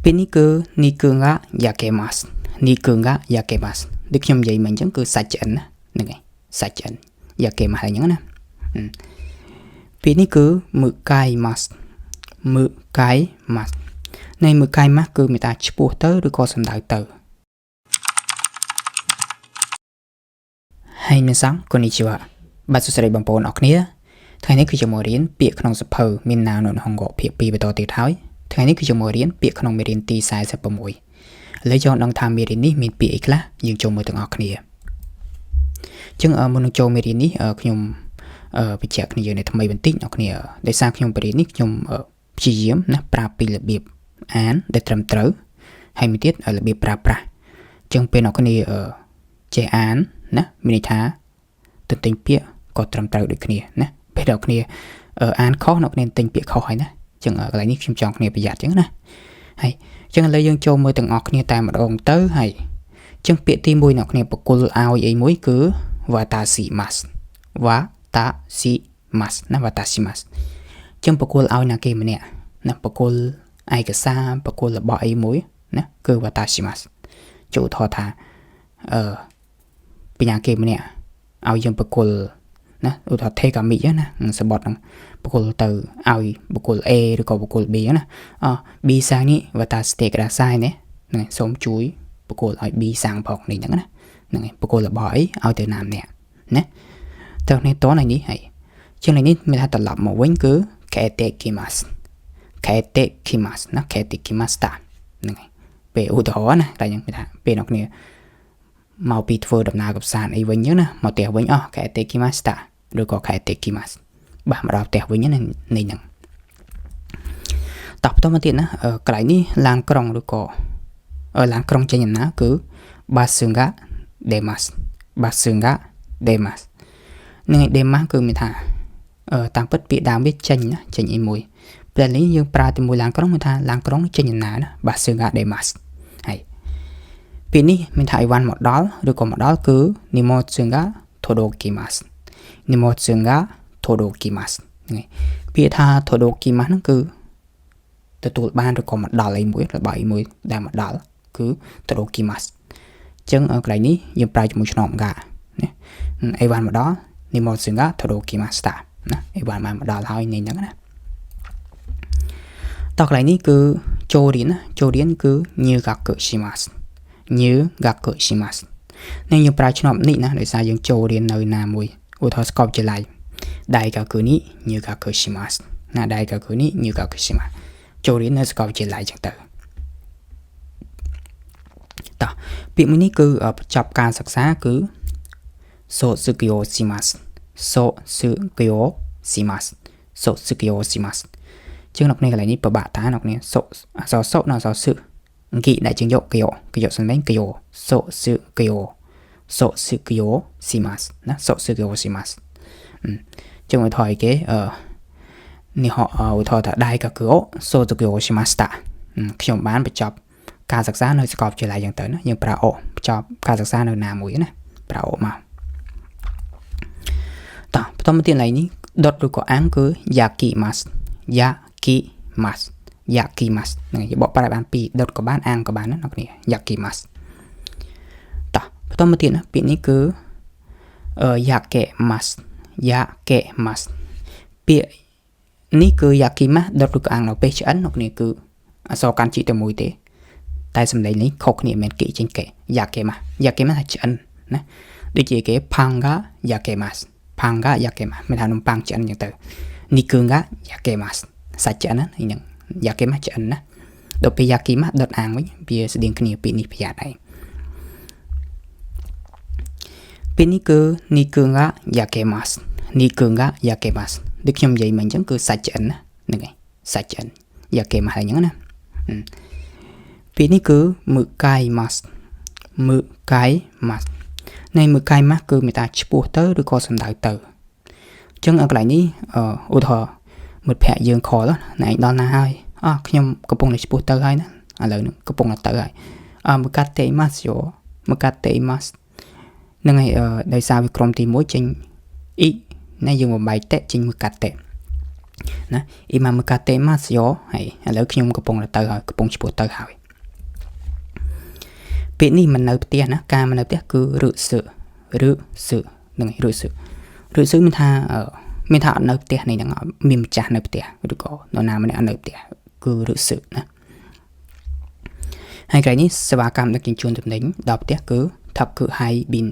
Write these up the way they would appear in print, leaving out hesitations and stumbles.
ពេលនេះគឺនេះគឺងាយ៉ាកេម៉ាស់នេះគឺងាយ៉ាកេម៉ាស់ដូចខ្ញុំនិយាយមិញអញ្ចឹងគឺសាច់ឆ្អិនណាហ្នឹងហើយសាច់ឆ្អិនយ៉ាកេម៉ាស់អញ្ចឹងណាពេលនេះគឺមើកាយម៉ាស់មើកាយម៉ាស់នៃមើកាយម៉ាស់គឺមានតាឈ្មោះទៅឬក៏សំដៅទៅហើយមានសងこんにちはបាទសួស្តីបងប្អូនអរគ្នាថ្ងៃនេះគឺជាមករៀនពាក្យក្នុងសភៅមានណានៅហង្កភាគ2បន្តទៀតហើយថ្ងៃនេះគឺជាមករៀនពាក្យក្នុងមេរៀនទី46ឥឡូវចូលដឹងថាមេរៀននេះមានពាក្យអីខ្លះយើងចូលមើលទាំងអស់គ្នាអញ្ចឹងមុននឹងចូលមេរៀននេះខ្ញុំបញ្ជាក់គ្នាយើងនៅថ្មីបន្តិចអ្នកគ្នាដោយសារខ្ញុំបរិញ្ញានេះខ្ញុំព្យាយាមណាប្រាប់ពីរបៀបអានដែលត្រឹមត្រូវហើយមួយទៀតរបៀបប្រើប្រាស់អញ្ចឹងពេលអ្នកគ្នាចេះអានណាមានន័យថាទន្ទិញពាក្យក៏ត្រឹមត្រូវដូចគ្នាណាពេលអ្នកគ្នាអានខុសអ្នកគ្នាទិញពាក្យខុសហើយណាអញ្ចឹងកន្លែងនេះខ្ញុំចង់គ្នាប្រយ័ត្នអញ្ចឹងណាហើយអញ្ចឹងឥឡូវយើងចូលមើលទាំងអស់គ្នាតែម្ដងទៅហើយអញ្ចឹងពាក្យទី1អ្នកគ្នាបកគលឲ្យអីមួយគឺ watashi-masu ណា watashi-masu អញ្ចឹងបកគលឲ្យណាគេម្នាក់ណាបកគលឯកសារបកគលរបស់អីមួយណាគឺ watashi-masu ចូលថតថាបញ្ញាគេម្នាក់ឲ្យយើងបកគលណាឧទាហរណ៍ take a mic ណាសបត់ហ្នឹងបកគលទៅឲ្យបកគល A ឬក៏បកគល B ណាB សាំងនេះ watashi te kudasai ណាហ្នឹងសូមជួយបកគលឲ្យ B សាំងផងនេះហ្នឹងណាហ្នឹងឯងបកគលរបស់អីឲ្យទៅណាម្នាក់ណាតើនេះតនេះនេះហើយជាងនេះមានថាត្រឡប់មកវិញគឺ kaetekimasu ណា kaetekimashita ហ្នឹងហើយពេលឧទាហរណ៍ណាតែយើងថាពេលអ្នកគ្នាមកពីធ្វើដំណើរកំសាន្តអីវិញហ្នឹងណាមកផ្ទះវិញkaetekimashita ឬក៏ kaetekimasu បាទមកដល់ផ្ទះវិញនេះហ្នឹងតោះបន្តមកទៀតណាកន្លែងនេះឡានក្រុងឬក៏ឡានក្រុងចេញដំណើរគឺ basu ga demasu នឹងឯ demasu គឺមានថាតាមពិតពាក្យដើមវាចេញណាចេញអីមួយពេលនេះយើងប្រើជាមួយឡានក្រុងមានថាឡានក្រុងចេញដំណើរណា basu ga demasu ហើយពេលនេះមានថាអីវ៉ាន់មកដល់ឬក៏មកដល់គឺ nimotsu ga todokimasu ហ្នឹងហើយពាក្យថា todokimasu ហ្នឹងគឺទទួលបានឬក៏មកដល់អីមួយរបស់អីមួយដែលមកដល់គឺ todokimasu អញ្ចឹងកន្លែងនេះយើងប្រើជាមួយឆ្នងកាណាអីវ៉ាន់មកដល់ nimotsu ga todokimashita ណាអីវ៉ាន់មកដល់ហើយនេះហ្នឹងណាតោះកន្លែងនេះគឺចូលរៀនណាចូលរៀនគឺ nyugaku shimasu នេះយើងប្រើឆ្នប់នេះណាដោយសារយើងចូលរៀននៅណាមួយឧទាហរណ៍សាកលវិទ្យាល័យdaikaku ni nyugaku shimasu ណា daikaku ni nyugaku shimasu ចូលរៀននៅសាកលវិទ្យាល័យចឹងទៅតោះពាក្យមួយនេះគឺបញ្ចប់ការសិក្សាគឺ sotsugyou shimasu ជាងអ្នកនេះកន្លែងនេះពិបាកតាអ្នកនេះសុអសសុនៅអសសឹអង្គីដែលជាងយកសំឡេងsotsugyou shimasu ណា sotsugyou shimasu ចឹងឲ្យថយគេនេះហៅថាdaikaku sotsugyou shimashita ខ្ញុំបានបញ្ចប់ការសិក្សានៅសាកលវិទ្យាល័យចឹងទៅណាយើងប្រើបញ្ចប់ការសិក្សានៅណាមួយណាប្រើមកតោះបន្តមកទៀតឡើយនេះដុតឬក៏អាំងគឺ yakimasu ហ្នឹងហើយបកប្រែបានពីរដុតក៏បានអាំងក៏បានណាអ្នកគ្នា yakimasu តោះបន្តមកទៀតណាពាក្យនេះគឺyakemasu ពាក្យនេះគឺ yakimasu ដុតឬក៏អាំងនៅពេលឆ្អិនអ្នកគ្នាគឺអក្សរកាន់ជីតែមួយទេតែសំឡេងនេះខុសគ្នាមិនគេចេញគេ yakemasu ថាឆ្អិនណាដូចជាគេ panga yakemasu មានថានំប៉័ងឆ្អិនអញ្ចឹងទៅនេះគឺ yakemasu សាច់ឆ្អិនណាហ្នឹង yakemasu ឆ្អិនណាដល់ពេល yakimasu ដុតអាំងវិញវាស្តៀងគ្នាពីនេះប្រយ័ត្នហើយពេលនេះគឺ niku ga yakemasu ដូចខ្ញុំនិយាយមិញអញ្ចឹងគឺសាច់ឆ្អិនណាហ្នឹងហើយសាច់ឆ្អិន yakemasu អញ្ចឹងណាពេលនេះគឺ mukaimasu នៃ mukaimasu គឺមានថាឆ្ពោះទៅឬក៏សំដៅទៅអញ្ចឹងកន្លែងនេះឧទាហរណ៍មិត្តភ័ក្ដិយើងខលណាឯងដល់ណាហើយខ្ញុំកំពុងតែឆ្ពោះទៅហើយណាឥឡូវនឹងកំពុងតែទៅហើយmukateimasu ហ្នឹងហើយដោយសារវាក្រុមទី1ចេញ i ណាយើងបំបែកតេចេញ mukate ណា imamukatemasu ហើយឥឡូវខ្ញុំកំពុងទៅហើយកំពុងឈ្មោះទៅហើយពាក្យនេះមិននៅផ្ទះណាការមិននៅផ្ទះគឺរឹសហ្នឹងហើយរឹសមានថាអត់នៅផ្ទះនេះហ្នឹងមានម្ចាស់នៅផ្ទះឬក៏នរណាម្នាក់អត់នៅផ្ទះគឺរឹសណាហើយក្រោយនេះសេវាកម្មដឹកជញ្ជូនទំនិញដល់ផ្ទះគឺ takuhaibin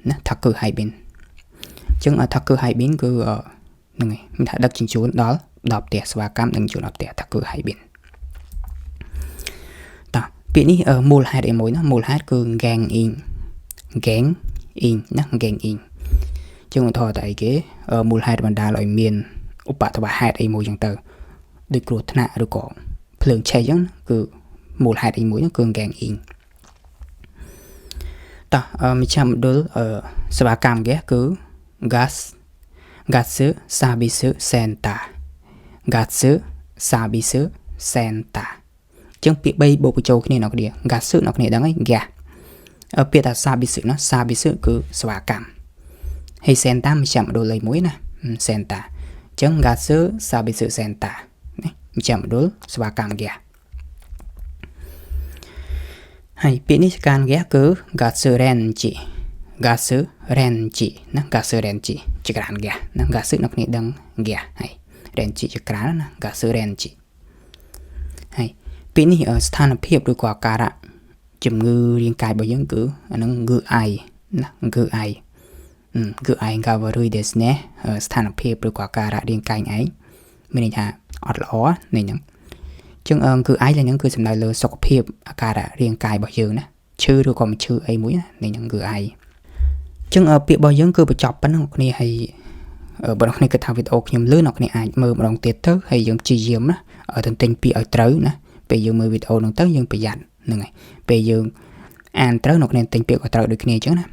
ណា takuhaibin ចឹង takuhaibin គឺហ្នឹងហើយមានថាដឹកជញ្ជូនដល់ផ្ទះសេវាកម្មដឹកជញ្ជូនដល់ផ្ទះ takuhaibin តោះពាក្យនេះមូលហេតុអីមួយណាមូលហេតុគឺ gang in ណា gang in ចឹងឧទាហរណ៍តែអីគេមូលហេតុបណ្ដាលឲ្យមានឧបទ្ទវហេតុអីមួយចឹងទៅដូចគ្រោះថ្នាក់ឬក៏ភ្លើងឆេះចឹងគឺមូលហេតុអីមួយហ្នឹងគឺ gang in តោះមជ្ឈមណ្ឌលសេវាកម្មគេគឺ gas service center ចឹងពាក្យ3បូកបញ្ចូលគ្នាអ្នកគ្នា gas អ្នកគ្នាដឹងហើយ gas ពាក្យថា service ណា service គឺសេវាកម្មហើយ center មជ្ឈមណ្ឌលលេខ1ណា center ចឹង gas service center ណាមជ្ឈមណ្ឌលសេវាកម្ម gas ហើយពាក្យនេះការ gas គឺ gas range ណា gas range ជាក្រាន gas ណា gas អ្នកគ្នាដឹង gas ហើយ range ជាក្រានណា gas range ហើយពាក្យនេះស្ថានភាពឬក៏អាការៈជំងឺរាងកាយរបស់យើងគឺអានឹងគឺអាយណាគឺអាយកាវរុយですねស្ថានភាពឬក៏អាការៈរាងកាយឯងមានន័យថាអត់ល្អនេះហ្នឹងចឹងគឺអាយឡើងហ្នឹងគឺសំដៅលើសុខភាពអាការៈរាងកាយរបស់យើងណាឈឺឬក៏មិនឈឺអីមួយណានេះហ្នឹងគឺអាយចឹងពាក្យរបស់យើងគឺបញ្ចប់ប៉ុណ្ណឹងគ្នាហើយបងប្អូនគិតថាវីដេអូខ្ញុំលឿនអ្នកគ្នាអាចមើលម្ដងទៀតទៅហើយយើងព្យាយាមណាទន្ទិញពាក្យឲ្យត្រូវណាពេលយើងមើលវីដេអូហ្នឹងទៅយើងប្រយ័ត្នហ្នឹងហើយពេលយើងអានត្រូវអ្នកគ្នាទិញពាក្យឲ្យត្រូវដូចគ្នាអញ្ចឹងណា